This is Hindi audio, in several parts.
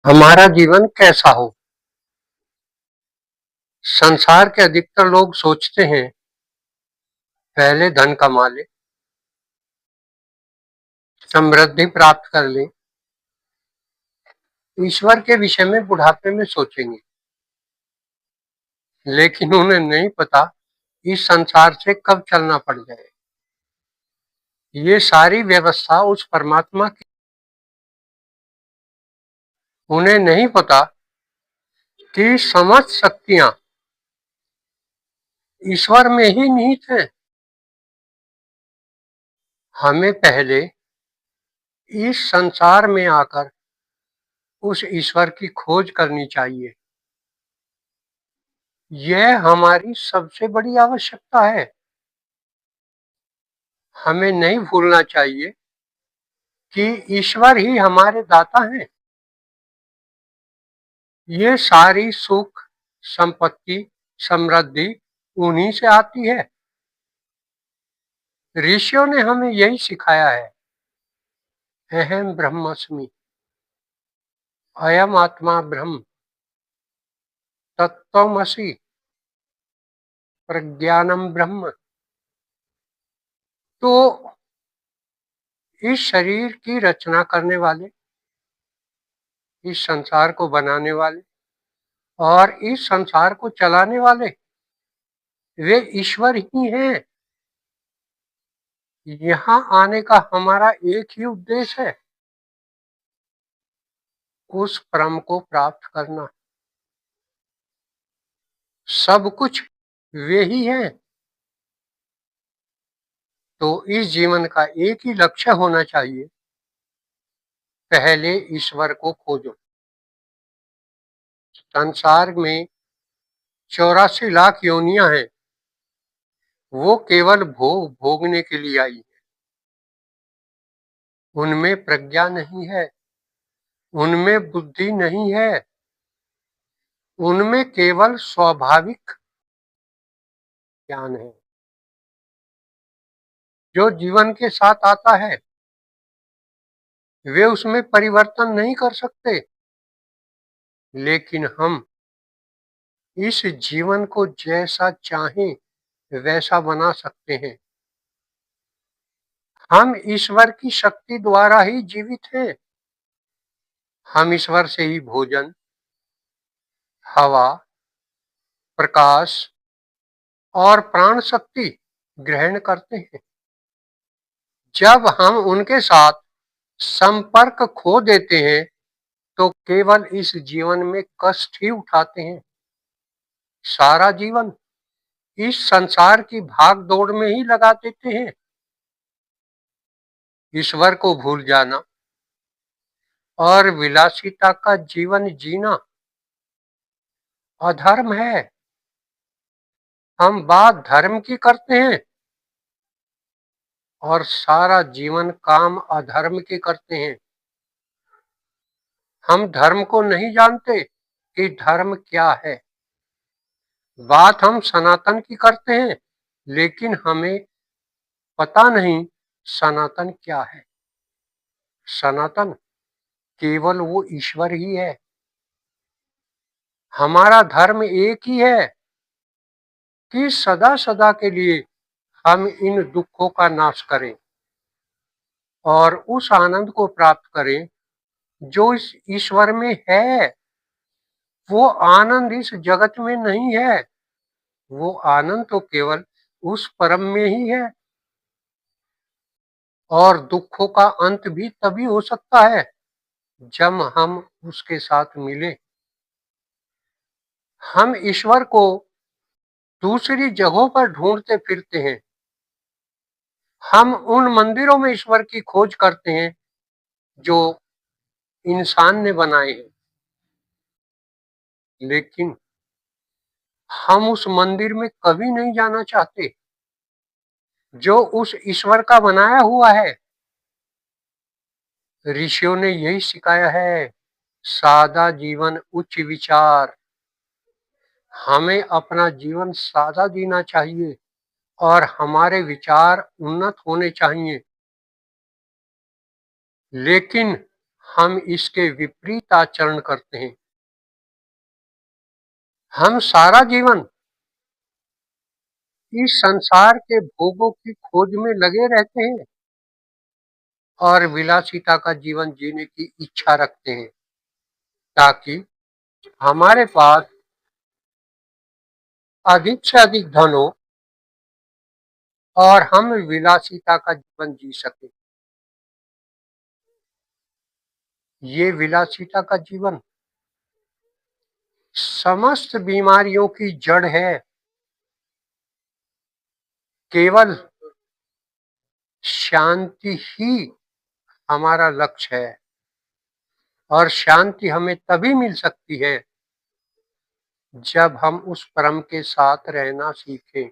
हमारा जीवन कैसा हो? संसार के अधिकतर लोग सोचते हैं, पहले धन कमा लें, समृद्धि प्राप्त कर लें, ईश्वर के विषय में बुढ़ापे में सोचेंगे। लेकिन उन्हें नहीं पता इस संसार से कब चलना पड़ जाए। ये सारी व्यवस्था उस परमात्मा की। उन्हें नहीं पता कि समस्त शक्तियां ईश्वर में ही निहित हैं। हमें पहले इस संसार में आकर उस ईश्वर की खोज करनी चाहिए। यह हमारी सबसे बड़ी आवश्यकता है। हमें नहीं भूलना चाहिए कि ईश्वर ही हमारे दाता हैं। ये सारी सुख, संपत्ति, समृद्धि उन्हीं से आती है। ऋषियों ने हमें यही सिखाया है। अहम ब्रह्मस्मि, अयम आत्मा ब्रह्म, तत्त्वमसि, प्रज्ञानम ब्रह्म। तो इस शरीर की रचना करने वाले, इस संसार को बनाने वाले और इस संसार को चलाने वाले वे ईश्वर ही हैं। यहाँ आने का हमारा एक ही उद्देश्य है, उस परम को प्राप्त करना। सब कुछ वे ही हैं। तो इस जीवन का एक ही लक्ष्य होना चाहिए, पहले ईश्वर को खोजो। संसार में 84 लाख योनियां हैं, वो केवल भोग भोगने के लिए आई है। उनमें प्रज्ञा नहीं है, उनमें बुद्धि नहीं है, उनमें केवल स्वाभाविक ज्ञान है जो जीवन के साथ आता है। वे उसमें परिवर्तन नहीं कर सकते। लेकिन हम इस जीवन को जैसा चाहें वैसा बना सकते हैं। हम ईश्वर की शक्ति द्वारा ही जीवित हैं। हम ईश्वर से ही भोजन, हवा, प्रकाश और प्राण शक्ति ग्रहण करते हैं। जब हम उनके साथ संपर्क खो देते हैं तो केवल इस जीवन में कष्ट ही उठाते हैं। सारा जीवन इस संसार की भाग दौड़ में ही लगा देते हैं। ईश्वर को भूल जाना और विलासिता का जीवन जीना अधर्म है। हम बात धर्म की करते हैं और सारा जीवन काम अधर्म के करते हैं। हम धर्म को नहीं जानते कि धर्म क्या है। बात हम सनातन की करते हैं, लेकिन हमें पता नहीं सनातन क्या है। सनातन केवल वो ईश्वर ही है। हमारा धर्म एक ही है कि सदा सदा के लिए हम इन दुखों का नाश करें और उस आनंद को प्राप्त करें जो इस ईश्वर में है। वो आनंद इस जगत में नहीं है। वो आनंद तो केवल उस परम में ही है। और दुखों का अंत भी तभी हो सकता है जब हम उसके साथ मिले। हम ईश्वर को दूसरी जगहों पर ढूंढते फिरते हैं। हम उन मंदिरों में ईश्वर की खोज करते हैं जो इंसान ने बनाए हैं। लेकिन हम उस मंदिर में कभी नहीं जाना चाहते जो उस ईश्वर का बनाया हुआ है। ऋषियों ने यही सिखाया है, सादा जीवन उच्च विचार। हमें अपना जीवन सादा जीना चाहिए और हमारे विचार उन्नत होने चाहिए। लेकिन हम इसके विपरीत आचरण करते हैं। हम सारा जीवन इस संसार के भोगों की खोज में लगे रहते हैं और विलासिता का जीवन जीने की इच्छा रखते हैं, ताकि हमारे पास अधिक से अधिक धन हो और हम विलासिता का जीवन जी सकें। ये विलासिता का जीवन समस्त बीमारियों की जड़ है। केवल शांति ही हमारा लक्ष्य है और शांति हमें तभी मिल सकती है जब हम उस परम के साथ रहना सीखें।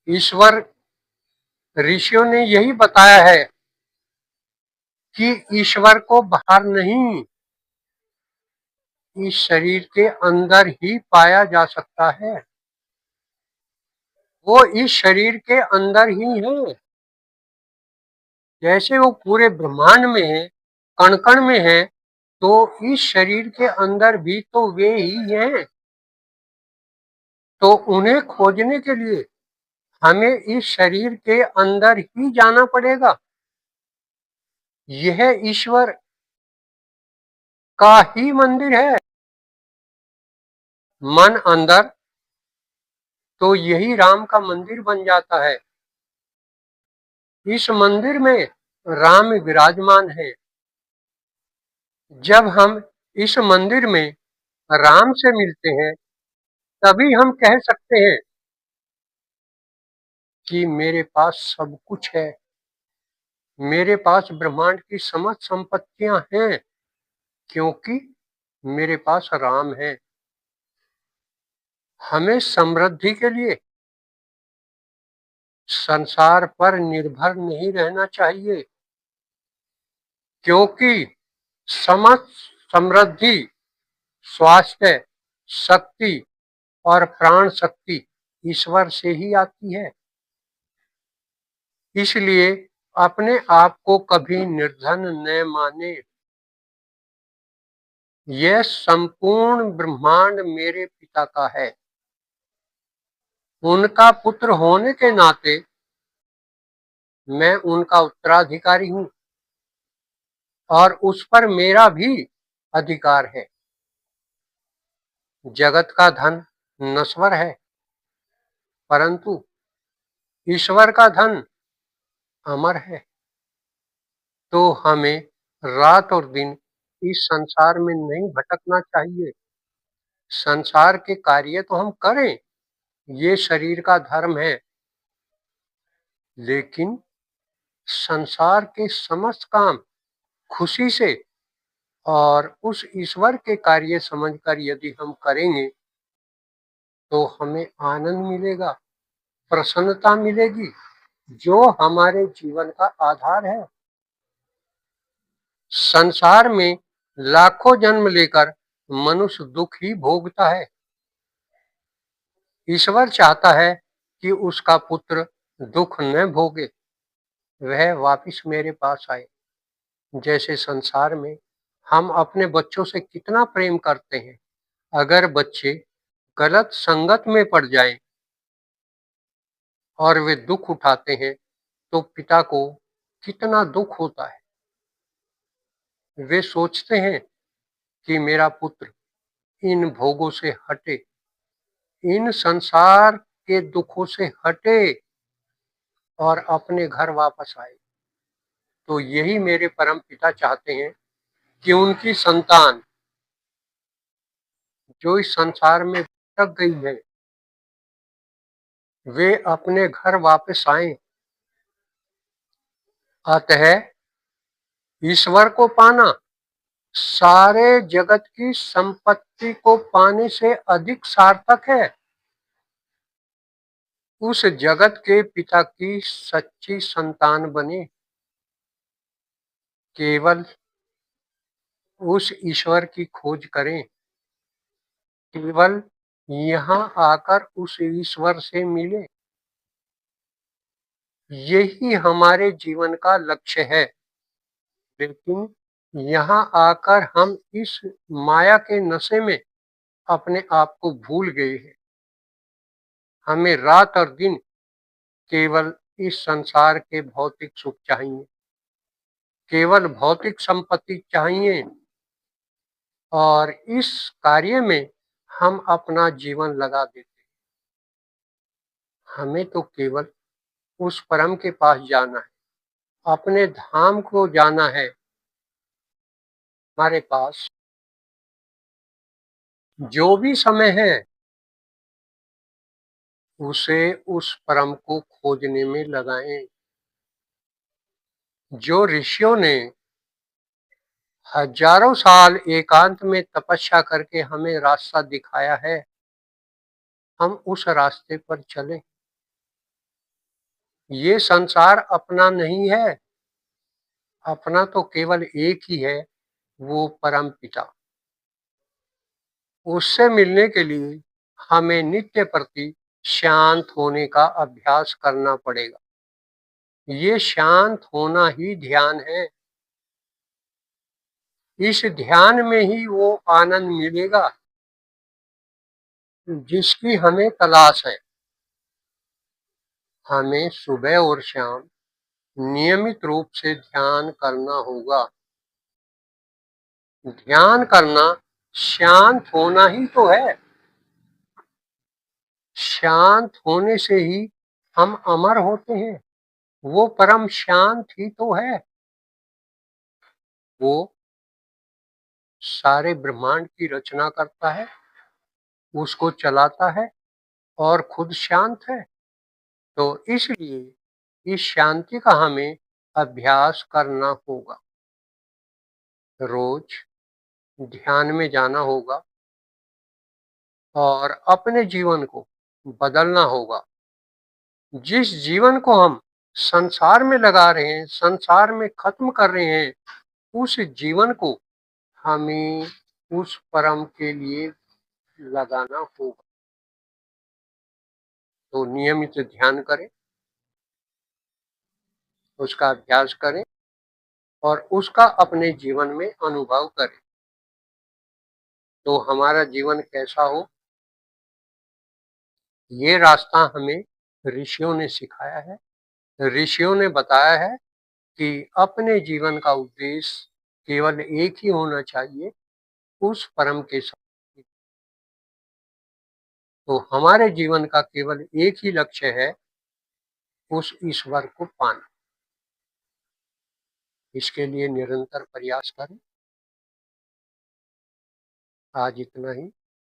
ईश्वर ऋषियों ने यही बताया है कि ईश्वर को बाहर नहीं, इस शरीर के अंदर ही पाया जा सकता है। वो इस शरीर के अंदर ही है। जैसे वो पूरे ब्रह्मांड में है, कण कण में है, तो इस शरीर के अंदर भी तो वे ही हैं। तो उन्हें खोजने के लिए हमें इस शरीर के अंदर ही जाना पड़ेगा। यह ईश्वर का ही मंदिर है। मन अंदर तो यही राम का मंदिर बन जाता है। इस मंदिर में राम विराजमान है। जब हम इस मंदिर में राम से मिलते हैं, तभी हम कह सकते हैं कि मेरे पास सब कुछ है, मेरे पास ब्रह्मांड की समस्त संपत्तियां हैं, क्योंकि मेरे पास राम है। हमें समृद्धि के लिए संसार पर निर्भर नहीं रहना चाहिए, क्योंकि समस्त समृद्धि, स्वास्थ्य, शक्ति और प्राण शक्ति ईश्वर से ही आती है। इसलिए अपने आप को कभी निर्धन न माने। यह संपूर्ण ब्रह्मांड मेरे पिता का है। उनका पुत्र होने के नाते मैं उनका उत्तराधिकारी हूँ और उस पर मेरा भी अधिकार है। जगत का धन नश्वर है, परंतु ईश्वर का धन अमर है। तो हमें रात और दिन इस संसार में नहीं भटकना चाहिए। संसार के कार्य तो हम करें, ये शरीर का धर्म है, लेकिन संसार के समस्त काम खुशी से और उस ईश्वर के कार्य समझकर यदि हम करेंगे, तो हमें आनंद मिलेगा, प्रसन्नता मिलेगी, जो हमारे जीवन का आधार है। संसार में लाखों जन्म लेकर मनुष्य दुख ही भोगता है। ईश्वर चाहता है कि उसका पुत्र दुख न भोगे, वह वापिस मेरे पास आए। जैसे संसार में हम अपने बच्चों से कितना प्रेम करते हैं, अगर बच्चे गलत संगत में पड़ जाएं और वे दुख उठाते हैं, तो पिता को कितना दुख होता है। वे सोचते हैं कि मेरा पुत्र इन भोगों से हटे, इन संसार के दुखों से हटे और अपने घर वापस आए। तो यही मेरे परम पिता चाहते हैं कि उनकी संतान जो इस संसार में भटक गई है, वे अपने घर वापस आएं। अतः ईश्वर को पाना सारे जगत की संपत्ति को पाने से अधिक सार्थक है। उस जगत के पिता की सच्ची संतान बने। केवल उस ईश्वर की खोज करें। केवल यहाँ आकर उस ईश्वर से मिले। यही हमारे जीवन का लक्ष्य है। लेकिन यहाँ आकर हम इस माया के नशे में अपने आप को भूल गए हैं। हमें रात और दिन केवल इस संसार के भौतिक सुख चाहिए, केवल भौतिक संपत्ति चाहिए, और इस कार्य में हम अपना जीवन लगा देते हैं। हमें तो केवल उस परम के पास जाना है, अपने धाम को जाना है। हमारे पास जो भी समय है उसे उस परम को खोजने में लगाएं। जो ऋषियों ने हजारों साल एकांत में तपस्या करके हमें रास्ता दिखाया है, हम उस रास्ते पर चलें। ये संसार अपना नहीं है, अपना तो केवल एक ही है, वो परम पिता। उससे मिलने के लिए हमें नित्य प्रति शांत होने का अभ्यास करना पड़ेगा। ये शांत होना ही ध्यान है। इस ध्यान में ही वो आनंद मिलेगा जिसकी हमें तलाश है। हमें सुबह और शाम नियमित रूप से ध्यान करना होगा। ध्यान करना शांत होना ही तो है। शांत होने से ही हम अमर होते हैं। वो परम शांत ही तो है। वो सारे ब्रह्मांड की रचना करता है, उसको चलाता है और खुद शांत है। तो इसलिए इस शांति का हमें अभ्यास करना होगा। रोज ध्यान में जाना होगा और अपने जीवन को बदलना होगा। जिस जीवन को हम संसार में लगा रहे हैं, संसार में खत्म कर रहे हैं, उस जीवन को हमें उस परम के लिए लगाना होगा। तो नियमित ध्यान करें, उसका अभ्यास करें और उसका अपने जीवन में अनुभव करें। तो हमारा जीवन कैसा हो, ये रास्ता हमें ऋषियों ने सिखाया है। ऋषियों ने बताया है कि अपने जीवन का उद्देश्य केवल एक ही होना चाहिए, उस परम के साथ। तो हमारे जीवन का केवल एक ही लक्ष्य है, उस ईश्वर को पाना। इसके लिए निरंतर प्रयास करें। आज इतना ही।